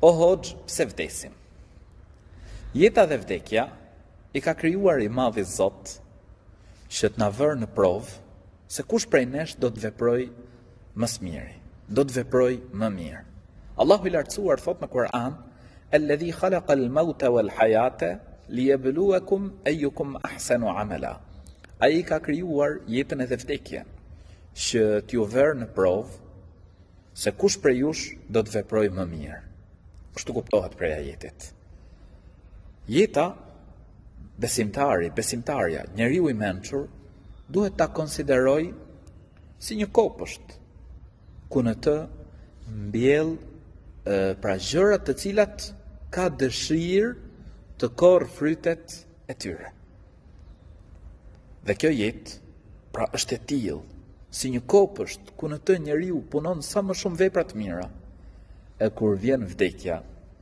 O Hoxh, pse vdesim? Jeta dhe vdekja i ka krijuar i madhi Zot që të na vërë në provë se kush prej nesh do të veproj më së miri, do të veproj më mirë. Allahu i lartësuar thot në Kur'an: "Alladhi khalaqa al-mauta wal-hayata liyabluwakum ayyukum ahsanu amala." Ai ka krijuar jetën edhe vdekjen që t'ju vërë në provë se kush prej jush do të veproj më mirë. Kështu kuptohet prej ajetit. Jeta, besimtarja, njeriu i mençur, duhet ta konsideroj si një kopësht, ku në të mbjell pra gjërat të cilat ka dëshirë të korrë frytet e tyre. Dhe kjo jetë, pra është e tillë, si një kopësht, ku në të njeriu punon sa më shumë vepra të mira, e kur vjen vdekja,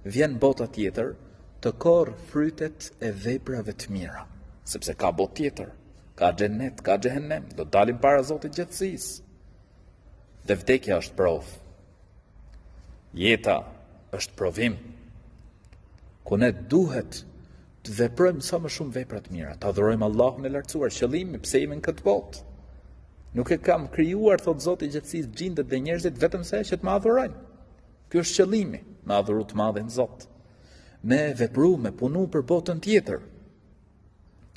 vjen bota tjetër, të korrë frytet e veprave të mira, sepse ka botë tjetër, ka xhennet, ka xhehenem, do të dalim para Zotit gjatësisë. Dhe vdekja është provë. Jeta është provim, ku ne duhet të veprojmë sa më shumë vepra të mira, të adhurojmë Allahun e lartësuar. Qëllimi pse jemi në këtë botë? Nuk e kam krijuar, thot Zoti i gjatësisë, gjindet dhe njerëzit vetëm se që të më adhurojnë. Ky është qëllimi, me adhuru të madhin Zot. Me vepru, me punu për botën tjetër,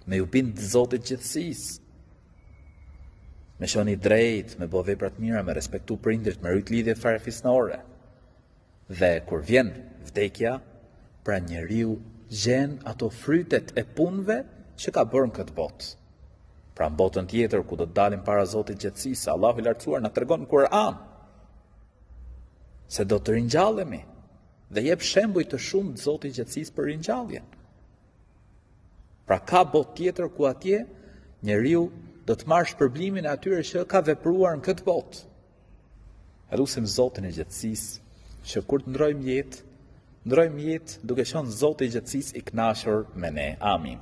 me ju bind Zotit gjithësisë, me shoni drejt, me bo vepra të mira, me respektu prindrit, me rrit lidhjet farefisnore. Dhe kur vjen vdekja, pra njeriu gjen ato frytet e punëve që ka bërë në këtë botë. Pra në botën tjetër, ku do të dalim para Zotit gjatësisë, Allahu i lartësuar na tregon në Kur'an se do të ringjallemi dhe jep shembuj të shumë të Zotit i gjatësisë për ringjalljen. Pra ka botë tjetër ku atje njeriu do të marrë shpërblimin e atyre që ka vepruar në këtë botë. Lutim Zotin e gjatësisë që kur të ndrojmë jetë duke qenë Zoti i gjatësisë i kënaqur me ne. Amin.